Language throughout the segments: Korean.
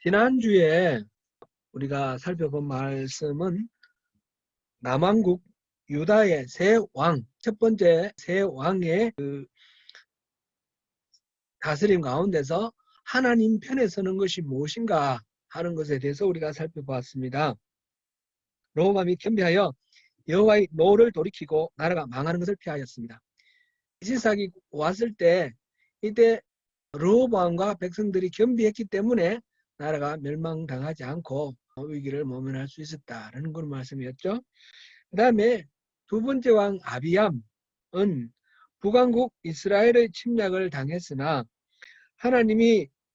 지난주에 우리가 살펴본 말씀은 남왕국 유다의 세 왕, 첫 번째 세 왕의 다스림 가운데서 하나님 편에 서는 것이 무엇인가 하는 것에 대해서 우리가 살펴보았습니다. 로호밤이 겸비하여 여호와의 노를 돌이키고 나라가 망하는 것을 피하였습니다. 이시삭이 왔을 때 이때 르호보암과 백성들이 겸비했기 때문에 나라가 멸망당하지 않고 위기를 모면할 수 있었다라는 그런 말씀이었죠. 그 다음에 두 번째 왕 아비암은 북왕국 이스라엘의 침략을 당했으나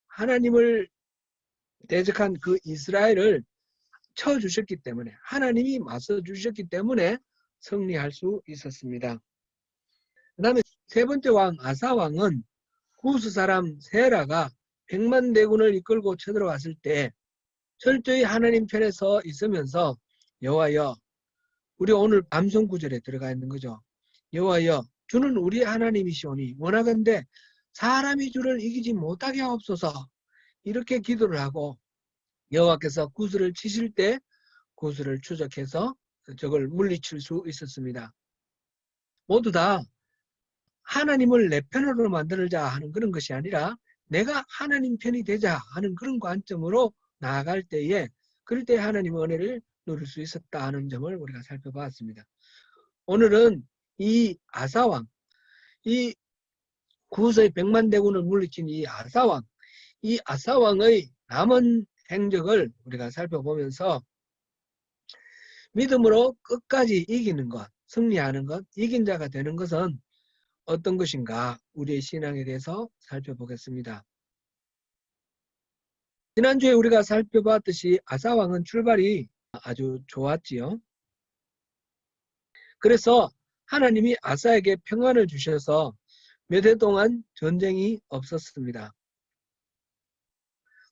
하나님을 대적한 그 이스라엘을 쳐주셨기 때문에, 하나님이 맞서주셨기 때문에 승리할 수 있었습니다. 그 다음에 세 번째 왕 아사왕은 구스 사람 세라가 100만 대군을 이끌고 쳐들어왔을 때 철저히 하나님 편에 서 있으면서 여호와여, 우리 오늘 암송 구절에 들어가 있는 거죠. 여호와여, 주는 우리 하나님이시오니 원하건대 사람이 주를 이기지 못하게 하옵소서. 이렇게 기도를 하고 여호와께서 구스를 치실 때 구스를 추적해서 적을 물리칠 수 있었습니다. 모두 다 하나님을 내 편으로 만들자 하는 그런 것이 아니라 내가 하나님 편이 되자 하는 그런 관점으로 나아갈 때에 그럴 때 하나님의 은혜를 누릴 수 있었다 하는 점을 우리가 살펴봤습니다. 오늘은 이 아사왕, 이 구스의 100만 대군을 물리친 이 아사왕의 남은 행적을 우리가 살펴보면서 믿음으로 끝까지 이기는 것, 승리하는 것, 이긴 자가 되는 것은 어떤 것인가 우리의 신앙에 대해서 살펴보겠습니다. 지난주에 우리가 살펴봤듯이 아사왕은 출발이 아주 좋았지요. 그래서 하나님이 아사에게 평안을 주셔서 몇 해 동안 전쟁이 없었습니다.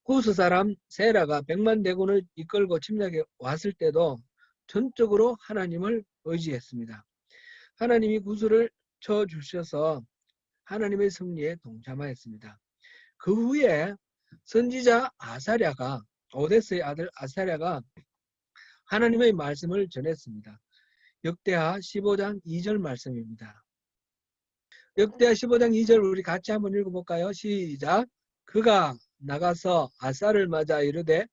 구스 사람 세라가 100만 대군을 이끌고 침략해 왔을 때도 전적으로 하나님을 의지했습니다. 하나님이 구스를 쳐주셔서 하나님의 승리에 동참하였습니다. 그 후에 선지자 아사랴가, 오데스의 아들 아사랴가 하나님의 말씀을 전했습니다. 역대하 15장 2절 말씀입니다. 역대하 15장 2절 우리 같이 한번 읽어볼까요? 시작. 그가 나가서 아사를 맞아 이르되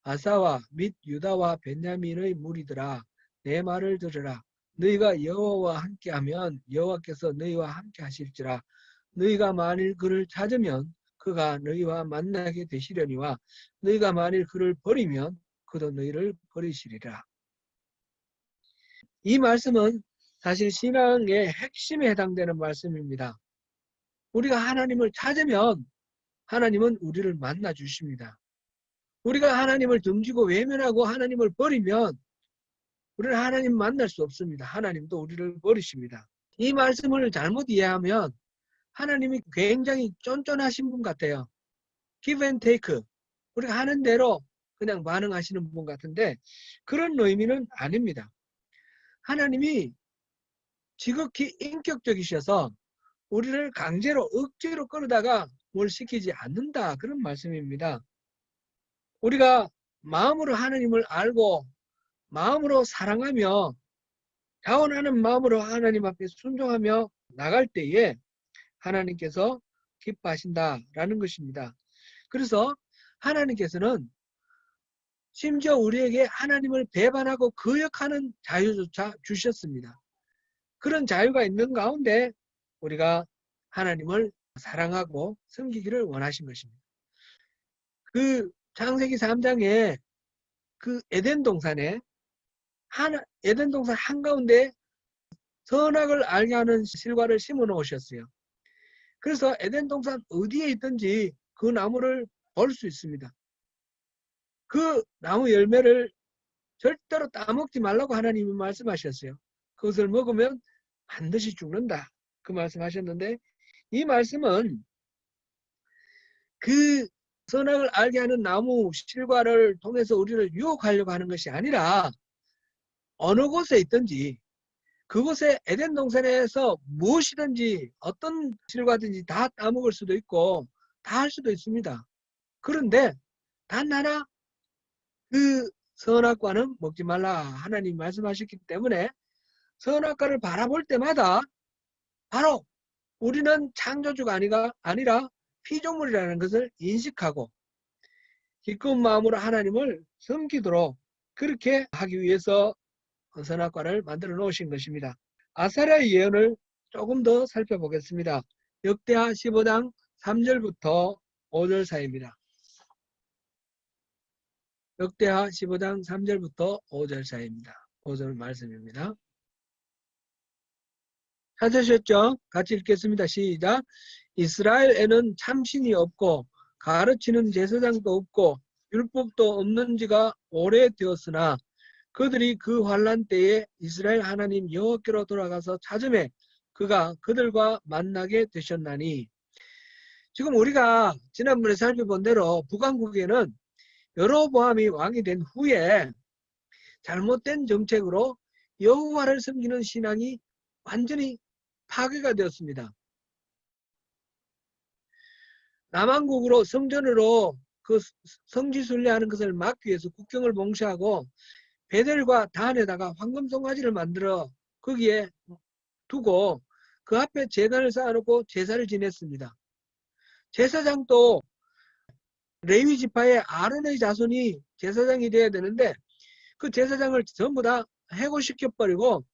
아사와 및 유다와 벤야민의 무리들아, 내 말을 들으라. 너희가 여호와와 함께하면 여호와께서 너희와 함께 하실지라. 너희가 만일 그를 찾으면 그가 너희와 만나게 되시려니와 너희가 만일 그를 버리면 그도 너희를 버리시리라. 이 말씀은 사실 신앙의 핵심에 해당되는 말씀입니다. 우리가 하나님을 찾으면 하나님은 우리를 만나 주십니다. 우리가 하나님을 등지고 외면하고 하나님을 버리면 우리는 하나님 만날 수 없습니다. 하나님도 우리를 버리십니다. 이 말씀을 잘못 이해하면 하나님이 굉장히 쫀쫀하신 분 같아요. give and take. 우리가 하는 대로 그냥 반응하시는 분 같은데 그런 의미는 아닙니다. 하나님이 지극히 인격적이셔서 우리를 강제로 억지로 끌어다가 뭘 시키지 않는다. 그런 말씀입니다. 우리가 마음으로 하나님을 알고 마음으로 사랑하며 자원하는 마음으로 하나님 앞에 순종하며 나갈 때에 하나님께서 기뻐하신다라는 것입니다. 그래서 하나님께서는 심지어 우리에게 하나님을 배반하고 거역하는 자유조차 주셨습니다. 그런 자유가 있는 가운데 우리가 하나님을 사랑하고 섬기기를 원하신 것입니다. 그 창세기 3장에 그 에덴 동산에 에덴 동산 한가운데 선악을 알게 하는 실과를 심어 놓으셨어요. 그래서 에덴 동산 어디에 있든지 그 나무를 볼 수 있습니다. 그 나무 열매를 절대로 따먹지 말라고 하나님이 말씀하셨어요. 그것을 먹으면 반드시 죽는다. 그 말씀하셨는데 이 말씀은 그 선악을 알게 하는 나무 실과를 통해서 우리를 유혹하려고 하는 것이 아니라 어느 곳에 있든지 그곳에 에덴 동산에서 무엇이든지 어떤 실과든지 다 따먹을 수도 있고 다 할 수도 있습니다. 그런데 단 하나 그 선악과는 먹지 말라 하나님 말씀하셨기 때문에 선악과를 바라볼 때마다 바로 우리는 창조주가 아니라 피조물이라는 것을 인식하고 기꺼운 마음으로 하나님을 섬기도록 그렇게 하기 위해서 선악과를 만들어 놓으신 것입니다. 아사랴의 예언을 조금 더 살펴보겠습니다. 역대하 15장 3절부터 5절 사이입니다. 역대하 15장 3절부터 5절 사이입니다. 5절 말씀입니다. 찾으셨죠? 같이 읽겠습니다. 시작. 이스라엘에는 참신이 없고 가르치는 제사장도 없고 율법도 없는 지가 오래되었으나 그들이 그 환난 때에 이스라엘 하나님 여호와께로 돌아가서 찾음에 그가 그들과 만나게 되셨나니. 지금 우리가 지난번에 살펴본 대로 북왕국에는 여로보암이 왕이 된 후에 잘못된 정책으로 여호와를 섬기는 신앙이 완전히 파괴가 되었습니다. 남왕국으로 성전으로 그 성지순례하는 것을 막기 위해서 국경을 봉쇄하고 베델과 단에다가 황금 송아지를 만들어 거기에 두고 그 앞에 제단을 쌓아놓고 제사를 지냈습니다. 제사장도 레위 지파의 아론의 자손이 제사장이 되어야 되는데 그 제사장을 전부 다 해고시켜버리고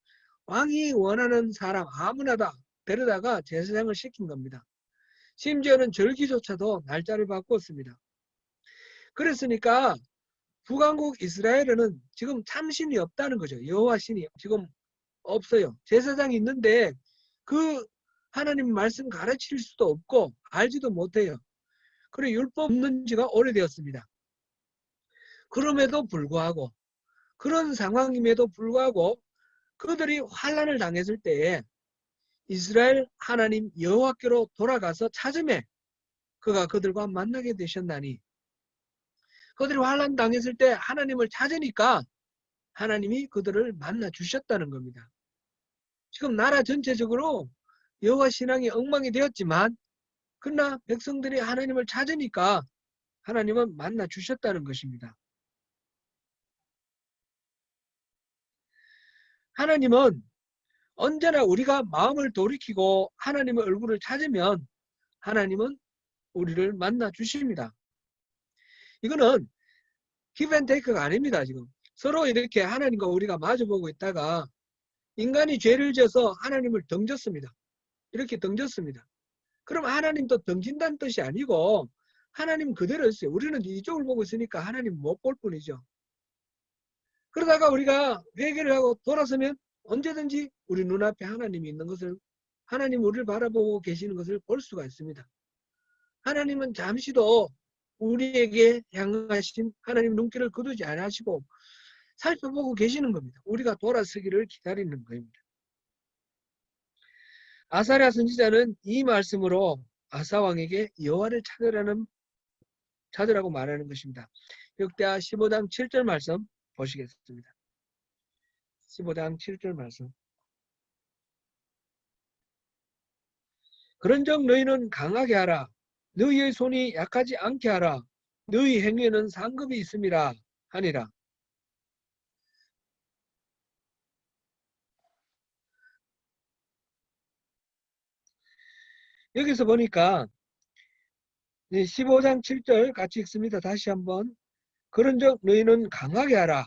왕이 원하는 사람 아무나 다 데려다가 제사장을 시킨 겁니다. 심지어는 절기조차도 날짜를 바꿨습니다. 그랬으니까 북왕국 이스라엘에는 지금 참신이 없다는 거죠. 여호와 신이 지금 없어요. 제사장이 있는데 그 하나님 말씀 가르칠 수도 없고 알지도 못해요. 그리고 율법 없는 지가 오래되었습니다. 그럼에도 불구하고 그런 상황임에도 불구하고 그들이 환난을 당했을 때에 이스라엘 하나님 여호와께로 돌아가서 찾음에 그가 그들과 만나게 되셨나니 그들이 환난 당했을 때 하나님을 찾으니까 하나님이 그들을 만나 주셨다는 겁니다. 지금 나라 전체적으로 여호와 신앙이 엉망이 되었지만 그러나 백성들이 하나님을 찾으니까 하나님은 만나 주셨다는 것입니다. 하나님은 언제나 우리가 마음을 돌이키고 하나님의 얼굴을 찾으면 하나님은 우리를 만나 주십니다. 이거는 기브앤테이크가 아닙니다. 지금 서로 이렇게 하나님과 우리가 마주보고 있다가 인간이 죄를 지어서 하나님을 던졌습니다. 이렇게 던졌습니다. 그럼 하나님도 던진다는 뜻이 아니고 하나님 그대로였어요. 우리는 이쪽을 보고 있으니까 하나님 못 볼 뿐이죠. 그러다가 우리가 회개를 하고 돌아서면 언제든지 우리 눈앞에 하나님이 있는 것을 하나님 우리를 바라보고 계시는 것을 볼 수가 있습니다. 하나님은 잠시도 우리에게 향하신 하나님 눈길을 거두지 않으시고 살펴보고 계시는 겁니다. 우리가 돌아서기를 기다리는 겁니다. 아사랴 선지자는 이 말씀으로 아사왕에게 여호와를 찾으라고 말하는 것입니다. 역대하 15장 7절 말씀 보시겠습니다. 15장 7절 말씀. 그런즉 너희는 강하게 하라. 너희의 손이 약하지 않게 하라. 너희 행위에는 상급이 있음이라 하니라. 여기서 보니까 15장 7절 같이 읽습니다. 다시 한번. 그런즉 너희는 강하게 하라.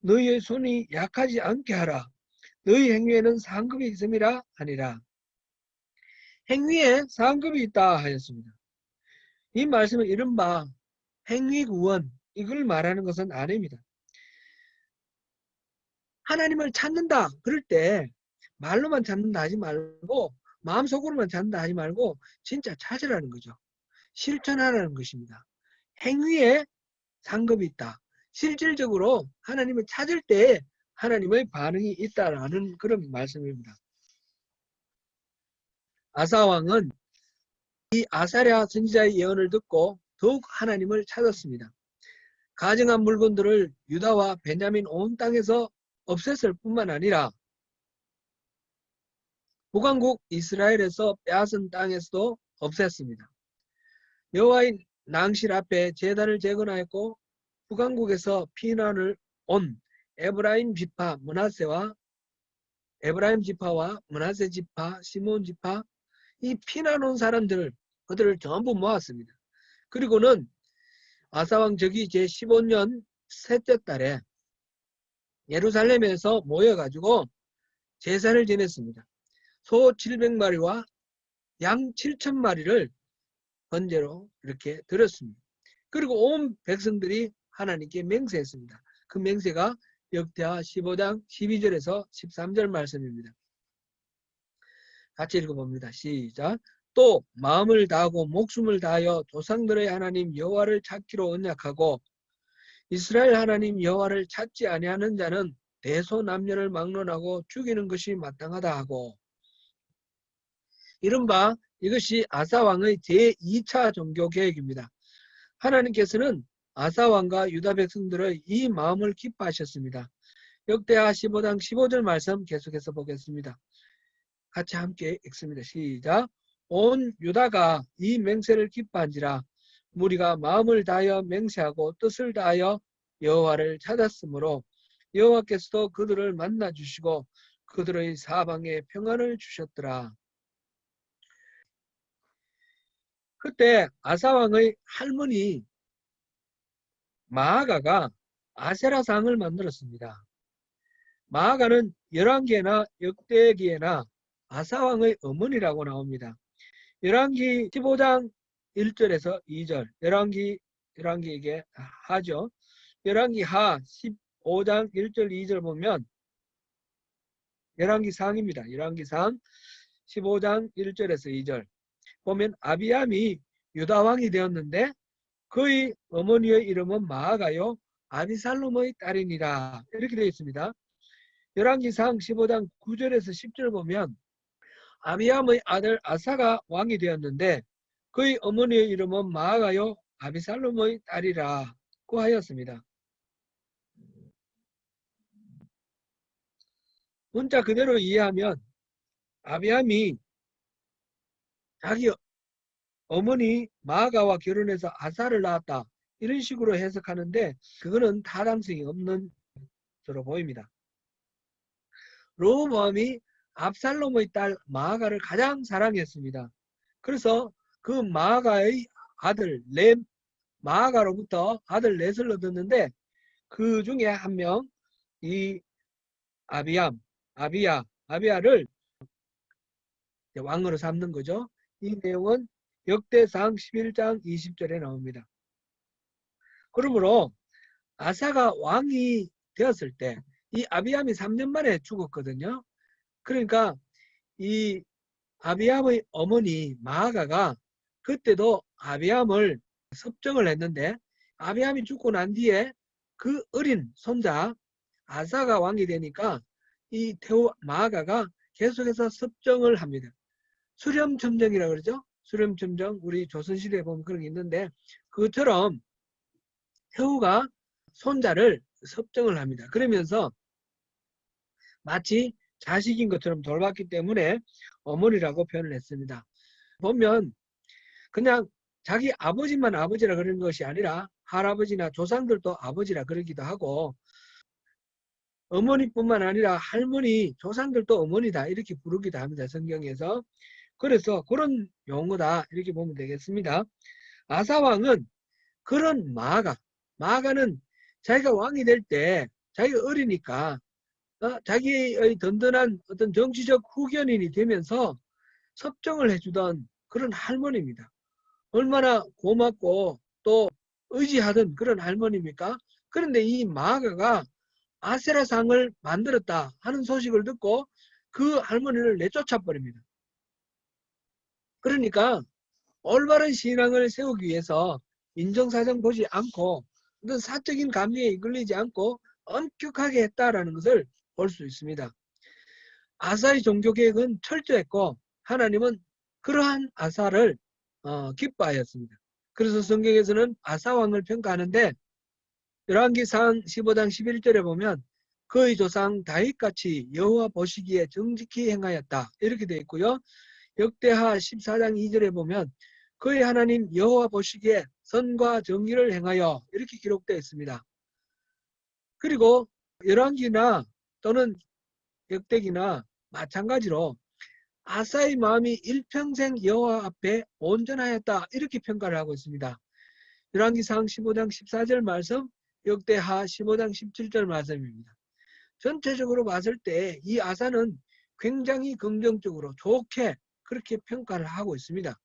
너희의 손이 약하지 않게 하라. 너희 행위에는 상급이 있음이라 하니라. 행위에 상급이 있다 하였습니다. 이 말씀은 이른바 행위구원 이걸 말하는 것은 아닙니다. 하나님을 찾는다 그럴 때 말로만 찾는다 하지 말고 마음속으로만 찾는다 하지 말고 진짜 찾으라는 거죠. 실천하라는 것입니다. 행위에 상급이 있다. 실질적으로 하나님을 찾을 때 하나님의 반응이 있다라는 그런 말씀입니다. 아사왕은 이 아사랴 선지자의 예언을 듣고 더욱 하나님을 찾았습니다. 가증한 물건들을 유다와 베냐민 온 땅에서 없앴을 뿐만 아니라 북왕국 이스라엘에서 빼앗은 땅에서도 없앴습니다. 여호와의 낭실 앞에 제단을 재건하였고 북왕국에서 피난을 온 에브라임 지파 므낫세 지파, 시몬 지파, 이 피난 온 사람들, 그들을 전부 모았습니다. 그리고는 아사왕 저기 제15년 셋째 달에 예루살렘에서 모여가지고 제사를 지냈습니다. 소 700마리와 양 7,000마리를 번제로 이렇게 드렸습니다. 그리고 온 백성들이 하나님께 맹세했습니다. 그 맹세가 역대하 15장 12절에서 13절 말씀입니다. 같이 읽어봅니다. 시작. 또 마음을 다하고 목숨을 다하여 조상들의 하나님 여호와를 찾기로 언약하고 이스라엘 하나님 여호와를 찾지 아니하는 자는 대소남녀를 막론하고 죽이는 것이 마땅하다 하고, 이른바 이것이 아사왕의 제2차 종교개혁입니다. 하나님께서는 아사왕과 유다 백성들의 이 마음을 기뻐하셨습니다. 역대하 15장 15절 말씀 계속해서 보겠습니다. 같이 함께 읽습니다. 시작. 온 유다가 이 맹세를 기뻐한지라 무리가 마음을 다하여 맹세하고 뜻을 다하여 여호와를 찾았으므로 여호와께서도 그들을 만나 주시고 그들의 사방에 평안을 주셨더라. 그때 아사왕의 할머니 마아가가 아세라상을 만들었습니다. 마아가는 열왕기에나 역대기에나 아사왕의 어머니라고 나옵니다. 열왕기 15장 1절에서 2절, 열왕기에게 하죠. 열왕기 하 15장 1절 2절 보면 열왕기상입니다. 열왕기상 15장 1절에서 2절 보면 아비암이 유다왕이 되었는데 그의 어머니의 이름은 마아가요 아비살롬의 딸이니라, 이렇게 되어 있습니다. 열왕기상 15장 9절에서 10절 보면 아비암의 아들 아사가 왕이 되었는데 그의 어머니의 이름은 마아가요 아비살롬의 딸이라고 하였습니다. 문자 그대로 이해하면 아비암이 자기 어머니 마아가와 결혼해서 아사를 낳았다, 이런 식으로 해석하는데 그거는 타당성이 없는 것으로 보입니다. 로보암이 압살롬의 딸 마아가를 가장 사랑했습니다. 그래서 그 마아가의 아들 마아가로부터 아들 넷을 얻었는데 그 중에 한 명 이 아비야를 왕으로 삼는 거죠. 이 내용은 역대상 11장 20절에 나옵니다. 그러므로 아사가 왕이 되었을 때 이 아비암이 3년 만에 죽었거든요. 그러니까 이 아비암의 어머니 마아가가 그때도 아비암을 섭정을 했는데 아비암이 죽고 난 뒤에 그 어린 손자 아사가 왕이 되니까 이 마아가가 계속해서 섭정을 합니다. 수렴첨정이라고 그러죠. 수렴첨정, 우리 조선시대에 보면 그런 게 있는데 그것처럼 태후가 손자를 섭정을 합니다. 그러면서 마치 자식인 것처럼 돌봤기 때문에 어머니라고 표현을 했습니다. 보면 그냥 자기 아버지만 아버지라 그러는 것이 아니라 할아버지나 조상들도 아버지라 그러기도 하고 어머니뿐만 아니라 할머니, 조상들도 어머니다 이렇게 부르기도 합니다. 성경에서. 그래서 그런 용어다 이렇게 보면 되겠습니다. 아사왕은 그런 마아가는 자기가 왕이 될 때 자기가 어리니까 자기의 든든한 어떤 정치적 후견인이 되면서 섭정을 해주던 그런 할머니입니다. 얼마나 고맙고 또 의지하던 그런 할머니입니까? 그런데 이 마아가가 아세라상을 만들었다 하는 소식을 듣고 그 할머니를 내쫓아 버립니다. 그러니까 올바른 신앙을 세우기 위해서 인정사정 보지 않고 어떤 사적인 감정에 이끌리지 않고 엄격하게 했다라는 것을 볼 수 있습니다. 아사의 종교개혁은 철저했고 하나님은 그러한 아사를 기뻐하였습니다. 그래서 성경에서는 아사왕을 평가하는데 열왕기상 15장 11절에 보면 그의 조상 다윗같이 여호와 보시기에 정직히 행하였다 이렇게 되어 있고요. 역대하 14장 2절에 보면 그의 하나님 여호와 보시기에 선과 정의를 행하여 이렇게 기록되어 있습니다. 그리고 열왕기나 또는 역대기나 마찬가지로 아사의 마음이 일평생 여호와 앞에 온전하였다 이렇게 평가를 하고 있습니다. 열왕기상 15장 14절 말씀, 역대하 15장 17절 말씀입니다. 전체적으로 봤을 때 이 아사는 굉장히 긍정적으로 좋게 그렇게 평가를 하고 있습니다.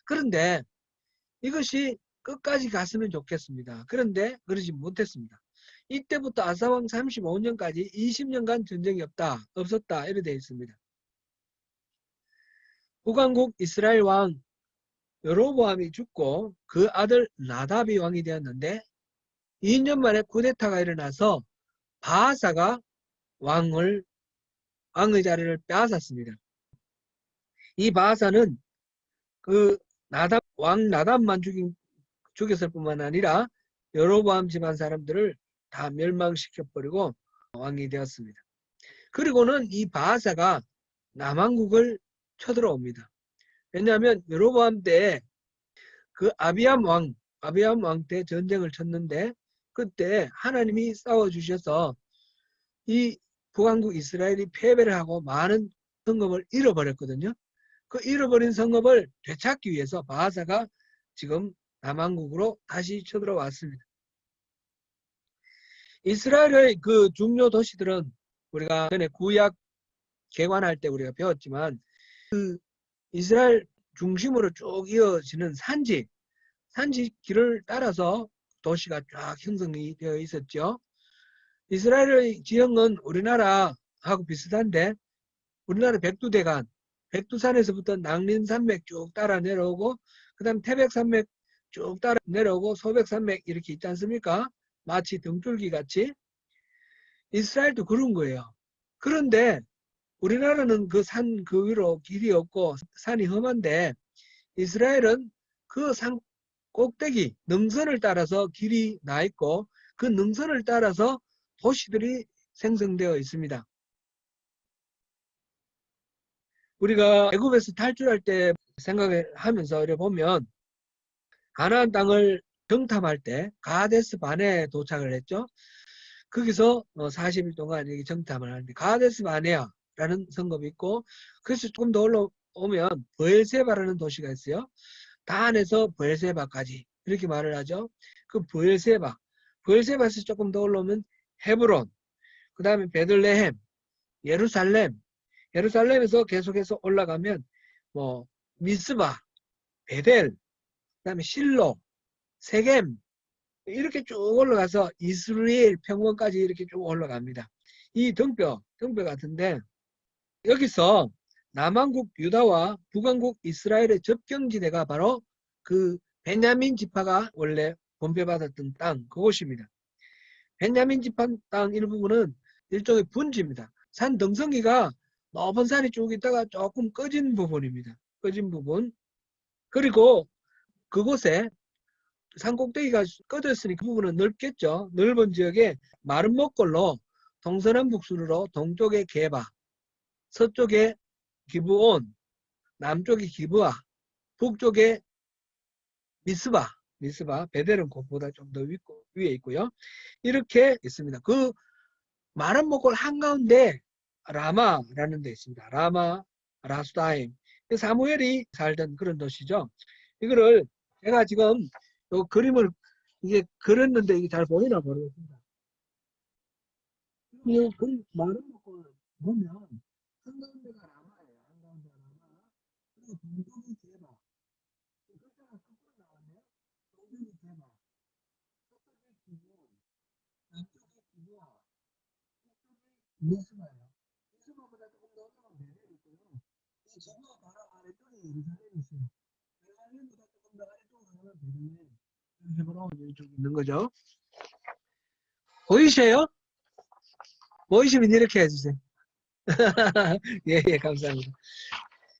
그런데 이것이 끝까지 갔으면 좋겠습니다. 그런데 그러지 못했습니다. 이때부터 아사왕 35년까지 20년간 전쟁이 없었다 이렇게 되어 있습니다. 북왕국 이스라엘 왕 여로보암이 죽고 그 아들 나답이 왕이 되었는데 2년 만에 쿠데타가 일어나서 바하사가 왕의 자리를 빼앗았습니다. 이 바하사는 그 왕 나답만 죽였을 뿐만 아니라 여로보암 집안 사람들을 다 멸망시켜버리고 왕이 되었습니다. 그리고는 이 바하사가 남왕국을 쳐들어옵니다. 왜냐하면 여로보암 때 그 아비암 왕 때 전쟁을 쳤는데 그때 하나님이 싸워주셔서 이 북왕국 이스라엘이 패배를 하고 많은 성읍을 잃어버렸거든요. 그 잃어버린 성읍을 되찾기 위해서 바하사가 지금 남왕국으로 다시 쳐들어왔습니다. 이스라엘의 그 중요 도시들은 우리가 전에 구약 개관할 때 우리가 배웠지만 그 이스라엘 중심으로 쭉 이어지는 산지 길을 따라서 도시가 쫙 형성이 되어 있었죠. 이스라엘의 지형은 우리나라하고 비슷한데 우리나라 백두대간, 백두산에서부터 낭린산맥 쭉 따라 내려오고 그 다음 태백산맥 쭉 따라 내려오고 소백산맥 이렇게 있지 않습니까? 마치 등줄기 같이. 이스라엘도 그런 거예요. 그런데 우리나라는 그 산 그 위로 길이 없고 산이 험한데 이스라엘은 그 산 꼭대기 능선을 따라서 길이 나 있고 그 능선을 따라서 도시들이 생성되어 있습니다. 우리가 애굽에서 탈출할 때 생각하면서 이렇게 보면 가나안 땅을 정탐할 때 가데스 바네에 도착을 했죠. 거기서 40일 동안 이렇게 정탐을 하는데 가데스 바네아라는 성읍이 있고 그래서 조금 더 올라오면 브엘세바라는 도시가 있어요. 단에서 브엘세바까지 이렇게 말을 하죠. 그 브엘세바에서 조금 더 올라오면 헤브론, 그 다음에 베들레헴, 예루살렘에서 계속해서 올라가면 뭐 미스바, 베델, 그 다음에 실로, 세겜 이렇게 쭉 올라가서 이스라엘 평원까지 이렇게 쭉 올라갑니다. 이 등뼈 같은데 여기서 남왕국 유다와 북왕국 이스라엘의 접경지대가 바로 그 베냐민 지파가 원래 분배받았던 땅 그곳입니다. 베냐민 지파 땅 일부분은 일종의 분지입니다. 산 덩성이가 높은 산이 쭉 있다가 조금 꺼진 부분입니다. 꺼진 부분. 그리고 그곳에 산 꼭대기가 꺼졌으니 그 부분은 넓겠죠. 넓은 지역에 마른 먹골로 동서남북수로 동쪽에 게바, 서쪽에 기브온, 남쪽에 기브아, 북쪽에 미스바, 베델은 그것보다 좀 더 위에 있고요. 이렇게 있습니다. 그 마른 먹골 한가운데 라마라는 데 있습니다. 라마, 라스다임. 사무엘이 살던 그런 도시죠. 이거를 제가 지금 요 그림을 이게 그렸는데 이게 잘 보이나 모르겠습니다. 이 그림 마른 먹골 보면 한가운데가 라마예요. 한가운데가 라마. 그리고 동쪽이 게바. 글자가 거꾸로 나왔네요. 동쪽이 게바. 서쪽이 기브온. 남쪽이 기브아. 북쪽이 미스바예요. 미스바보다 조금 더 올라가면 베델이 있고요. 이 기브아 바로 아래쪽에 예루살렘이 있어요. 예루살렘보다 조금 더 아래쪽으로 가면 베들레헴. 헤브론 이쪽 있는 거죠. 보이세요? 보이시면 이렇게 해주세요. 예, 감사합니다.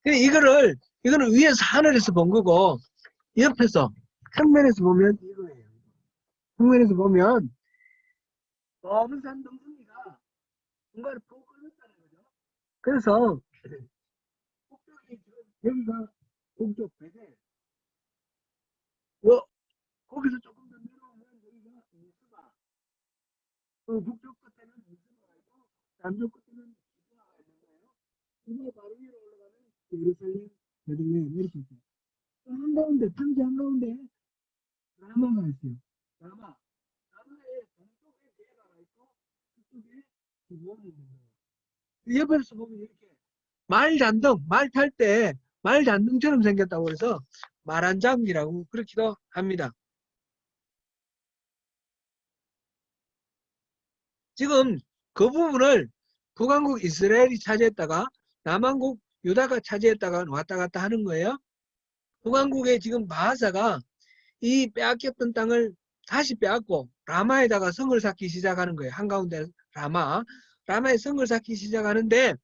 이거는 위에서 하늘에서 본 거고, 옆에서, 평면에서 보면 이거예요. 평면에서 보면, 넓은 산 덩성이가 중간에 푹 끓였다는 거죠. 그래서, 북쪽이 지금, 여기가 북쪽 베델, 거기서 조금 더 내려오면 여기가 미스바. 그 북쪽 끝에는 미스바가 있고 남쪽 끝에는 기브아가 있는 거예요. 기브아 바로 위로 올라가면 예루살렘, 베들레헴 이렇게 있어요. 한가운데 평지 한가운데 라마가 있어요. 라마. 라마의 동쪽에 베가가 있고 그쪽에 기브온이 있는 거예요. 옆에서 보면 이렇게 말잔등, 말 탈 때 말잔등처럼 생겼다고 해서 말한장기라고 그렇기도 합니다. 지금 그 부분을 북왕국 이스라엘이 차지했다가 남왕국 유다가 차지했다가 왔다 갔다 하는 거예요. 북왕국의 지금 바하사가 이 빼앗겼던 땅을 다시 빼앗고 라마에다가 성을 쌓기 시작하는 거예요. 한가운데 라마에 성을 쌓기 시작하는데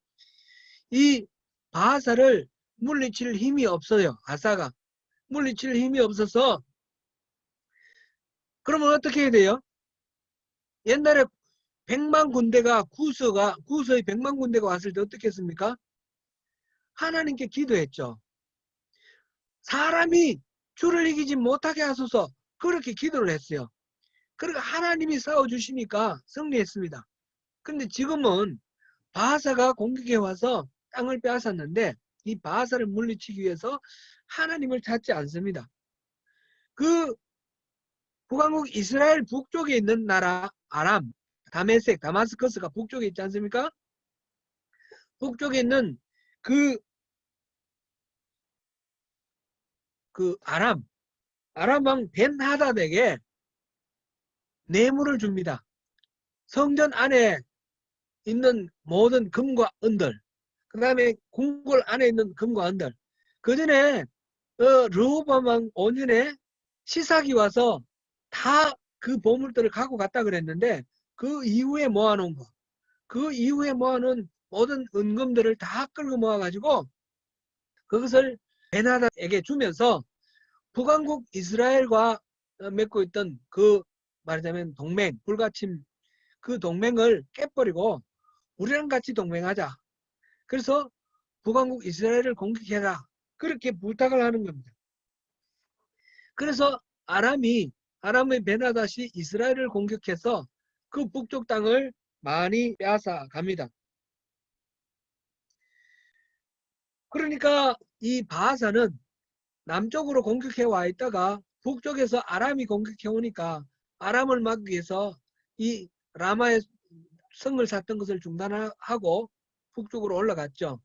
이 바하사를 물리칠 힘이 없어요. 아사가 물리칠 힘이 없어서 그러면 어떻게 해야 돼요? 옛날에 100만 군대가 구서의 100만 군대가 왔을 때 어떻게 했습니까? 하나님께 기도했죠. 사람이 주를 이기지 못하게 하소서 그렇게 기도를 했어요. 그러니까 하나님이 싸워주시니까 승리했습니다. 근데 지금은 바하사가 공격해 와서 땅을 빼앗았는데 이 바하사를 물리치기 위해서 하나님을 찾지 않습니다. 그 북왕국 이스라엘 북쪽에 있는 나라 아람, 다메섹, 다마스커스가 북쪽에 있지 않습니까? 북쪽에 있는 그 아람 왕 벤하닷에게 뇌물을 줍니다. 성전 안에 있는 모든 금과 은들, 그 다음에 궁궐 안에 있는 금과 은들. 그 전에 르호보암 왕 5년에 시삭이 와서 다 그 보물들을 갖고 갔다 그랬는데 그 이후에 모아놓은 거, 그 이후에 모아놓은 모든 은금들을 다 끌고 모아가지고 그것을 벤하닷에게 주면서 북왕국 이스라엘과 맺고 있던 그 말하자면 동맹, 불가침 그 동맹을 깨버리고 우리랑 같이 동맹하자. 그래서 북왕국 이스라엘을 공격해라. 그렇게 부탁을 하는 겁니다. 그래서 아람의 벤하닷이 이스라엘을 공격해서 그 북쪽 땅을 많이 빼앗아 갑니다. 그러니까 이 바하사는 남쪽으로 공격해 와 있다가 북쪽에서 아람이 공격해 오니까 아람을 막기 위해서 이 라마의 성을 쌓던 것을 중단하고 북쪽으로 올라갔죠.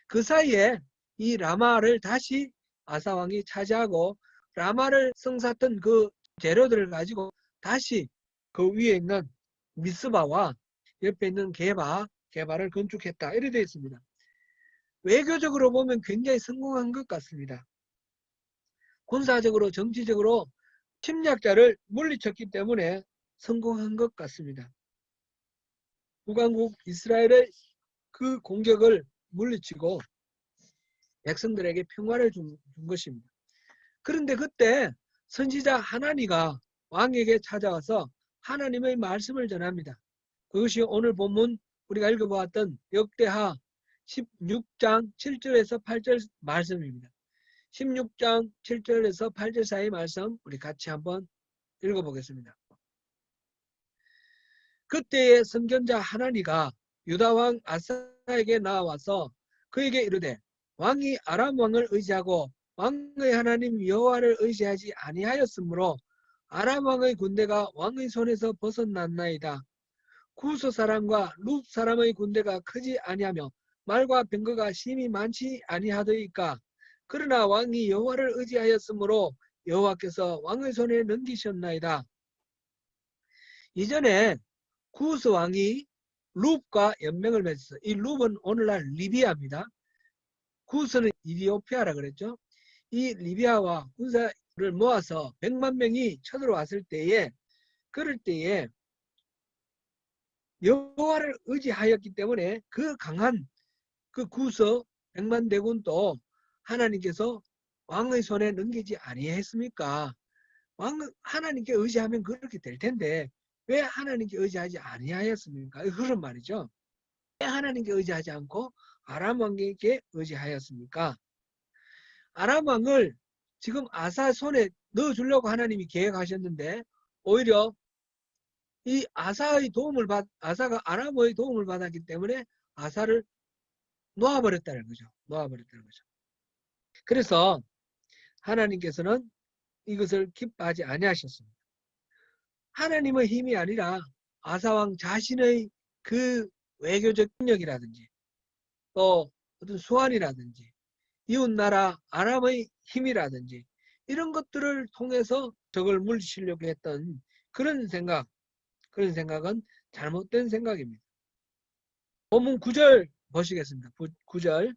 그 사이에 이 라마를 다시 아사왕이 차지하고 라마를 성쌌던 그 재료들을 가지고 다시 그 위에 있는 미스바와 옆에 있는 게바를 건축했다. 이렇게 되어 있습니다. 외교적으로 보면 굉장히 성공한 것 같습니다. 군사적으로 정치적으로 침략자를 물리쳤기 때문에 성공한 것 같습니다. 북왕국 이스라엘의 그 공격을 물리치고 백성들에게 평화를 준 것입니다. 그런데 그때 선지자 하나니가 왕에게 찾아와서 하나님의 말씀을 전합니다. 그것이 오늘 본문 우리가 읽어보았던 역대하 16장 7절에서 8절 말씀입니다. 16장 7절에서 8절 사이 말씀 우리 같이 한번 읽어보겠습니다. 그때의 선견자 하나니가 유다왕 아사에게 나와서 그에게 이르되 왕이 아람 왕을 의지하고 왕의 하나님 여호와를 의지하지 아니하였으므로 아람 왕의 군대가 왕의 손에서 벗어났나이다. 구스 사람과 룹 사람의 군대가 크지 아니하며 말과 병거가 심히 많지 아니하더이까. 그러나 왕이 여호와를 의지하였으므로 여호와께서 왕의 손에 넘기셨나이다. 이전에 구스 왕이 룹과 연맹을 맺었어요. 이 룹은 오늘날 리비아입니다. 구스는 이디오피아라 그랬죠. 이 리비아와 군사를 모아서 100만 명이 쳐들어왔을 때에 그럴 때에 여호와를 의지하였기 때문에 그 강한 그 구스 100만 대군도 하나님께서 왕의 손에 넘기지 아니했습니까? 하나님께 의지하면 그렇게 될 텐데 왜 하나님께 의지하지 아니하였습니까? 그런 말이죠. 왜 하나님께 의지하지 않고 아람 왕에게 의지하였습니까? 아람 왕을 지금 아사 손에 넣어주려고 하나님이 계획하셨는데 오히려 이 아사가 아람의 도움을 받았기 때문에 아사를 놓아버렸다는 거죠. 놓아버렸다는 거죠. 그래서 하나님께서는 이것을 기뻐하지 아니하셨습니다. 하나님의 힘이 아니라 아사왕 자신의 그 외교적 능력이라든지 또 어떤 수완이라든지 이웃나라 아람의 힘이라든지 이런 것들을 통해서 적을 물리치려고 했던 그런 생각은 잘못된 생각입니다. 본문 9절 보시겠습니다. 9절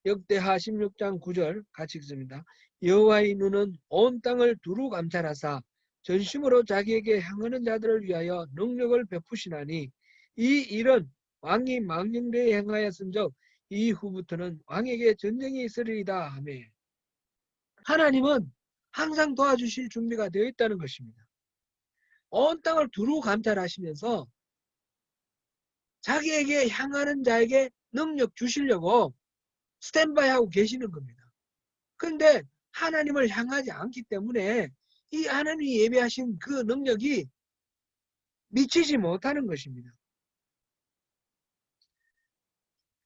역대하 16장 9절 같이 읽습니다. 여호와의 눈은 온 땅을 두루 감찰하사 전심으로 자기에게 향하는 자들을 위하여 능력을 베푸시나니 이 일은 왕이 망령되이 행하였은즉 이후부터는 왕에게 전쟁이 있으리이다 하며 하나님은 항상 도와주실 준비가 되어 있다는 것입니다. 온 땅을 두루 감찰하시면서 자기에게 향하는 자에게 능력 주시려고 스탠바이 하고 계시는 겁니다. 그런데 하나님을 향하지 않기 때문에 이 하나님이 예배하신 그 능력이 미치지 못하는 것입니다.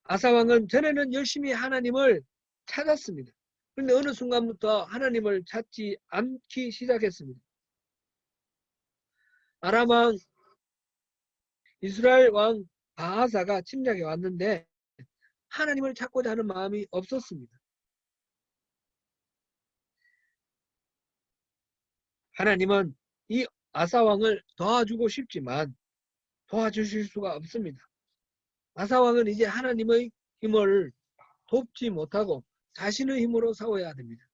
아사왕은 전에는 열심히 하나님을 찾았습니다. 그런데 어느 순간부터 하나님을 찾지 않기 시작했습니다. 아람 왕 이스라엘 왕 바하사가 침략해 왔는데 하나님을 찾고자 하는 마음이 없었습니다. 하나님은 이 아사왕을 도와주고 싶지만 도와주실 수가 없습니다. 아사왕은 이제 하나님의 힘을 돕지 못하고 자신의 힘으로 싸워야 됩니다.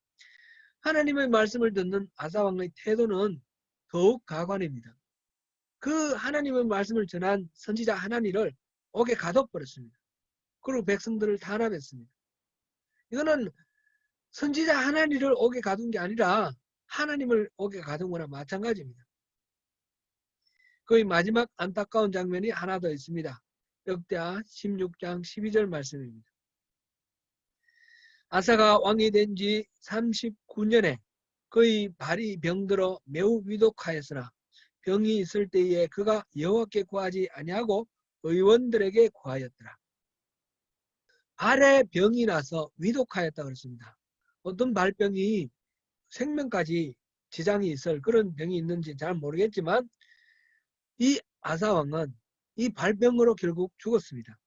하나님의 말씀을 듣는 아사왕의 태도는 더욱 가관입니다. 그 하나님의 말씀을 전한 선지자 하나니를 옥에 가둬버렸습니다. 그리고 백성들을 탄압했습니다. 이거는 선지자 하나니를 옥에 가둔 게 아니라 하나님을 옥에 가둔 거나 마찬가지입니다. 거의 마지막 안타까운 장면이 하나 더 있습니다. 역대하 16장 12절 말씀입니다. 아사가 왕이 된 지 39년에 그의 발이 병들어 매우 위독하였으나 병이 있을 때에 그가 여호와께 구하지 아니하고 의원들에게 구하였더라. 발에 병이 나서 위독하였다 그랬습니다. 어떤 발병이 생명까지 지장이 있을 그런 병이 있는지 잘 모르겠지만 이 아사왕은 이 발병으로 결국 죽었습니다.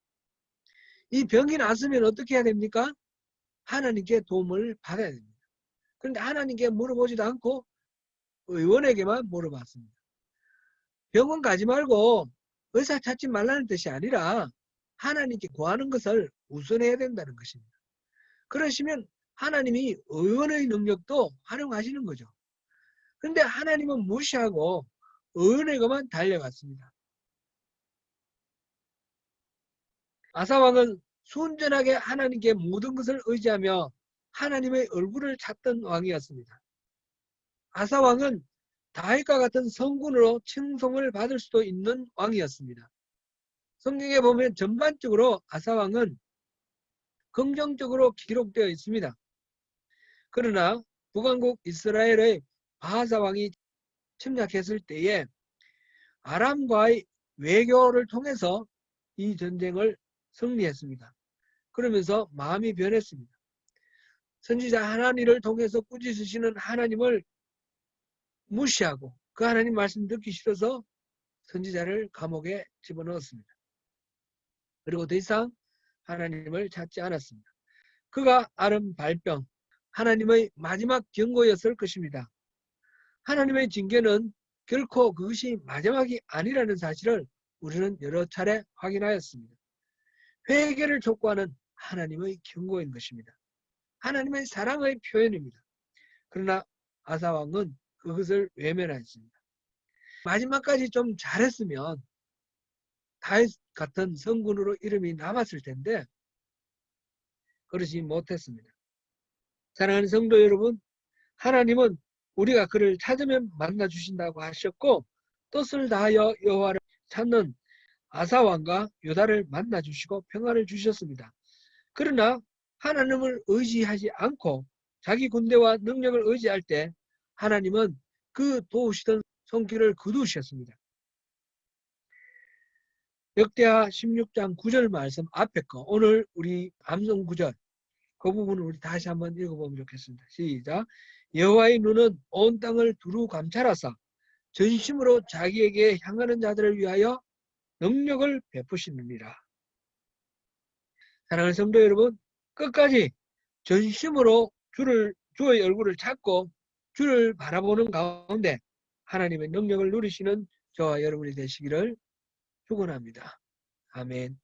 이 병이 났으면 어떻게 해야 됩니까? 하나님께 도움을 받아야 됩니다. 그런데 하나님께 물어보지도 않고 의원에게만 물어봤습니다. 병원 가지 말고 의사 찾지 말라는 뜻이 아니라 하나님께 구하는 것을 우선해야 된다는 것입니다. 그러시면 하나님이 의원의 능력도 활용하시는 거죠. 그런데 하나님은 무시하고 의원에게만 달려갔습니다. 아사왕은 순전하게 하나님께 모든 것을 의지하며 하나님의 얼굴을 찾던 왕이었습니다. 아사왕은 다윗과 같은 성군으로 칭송을 받을 수도 있는 왕이었습니다. 성경에 보면 전반적으로 아사왕은 긍정적으로 기록되어 있습니다. 그러나 북왕국 이스라엘의 바하사 왕이 침략했을 때에 아람과의 외교를 통해서 이 전쟁을 승리했습니다. 그러면서 마음이 변했습니다. 선지자 하나님을 통해서 꾸짖으시는 하나님을 무시하고 그 하나님 말씀 듣기 싫어서 선지자를 감옥에 집어넣었습니다. 그리고 더 이상 하나님을 찾지 않았습니다. 그가 앓은 발병, 하나님의 마지막 경고였을 것입니다. 하나님의 징계는 결코 그것이 마지막이 아니라는 사실을 우리는 여러 차례 확인하였습니다. 회개를 촉구하는 하나님의 경고인 것입니다. 하나님의 사랑의 표현입니다. 그러나 아사왕은 그것을 외면하였습니다. 마지막까지 좀 잘했으면 다윗 같은 성군으로 이름이 남았을 텐데 그러지 못했습니다. 사랑하는 성도 여러분, 하나님은 우리가 그를 찾으면 만나주신다고 하셨고 뜻을 다하여 여호와를 찾는 아사왕과 요다를 만나주시고 평화를 주셨습니다. 그러나 하나님을 의지하지 않고 자기 군대와 능력을 의지할 때 하나님은 그 도우시던 손길을 거두셨습니다. 역대하 16장 9절 말씀 앞에 거 오늘 우리 암송 구절 그 부분을 우리 다시 한번 읽어보면 좋겠습니다. 시작. 여호와의 눈은 온 땅을 두루 감찰하사 전심으로 자기에게 향하는 자들을 위하여 능력을 베푸시느니라. 사랑하는 성도 여러분, 끝까지 전심으로 주의 얼굴을 찾고 주를 바라보는 가운데 하나님의 능력을 누리시는 저와 여러분이 되시기를 축원합니다. 아멘.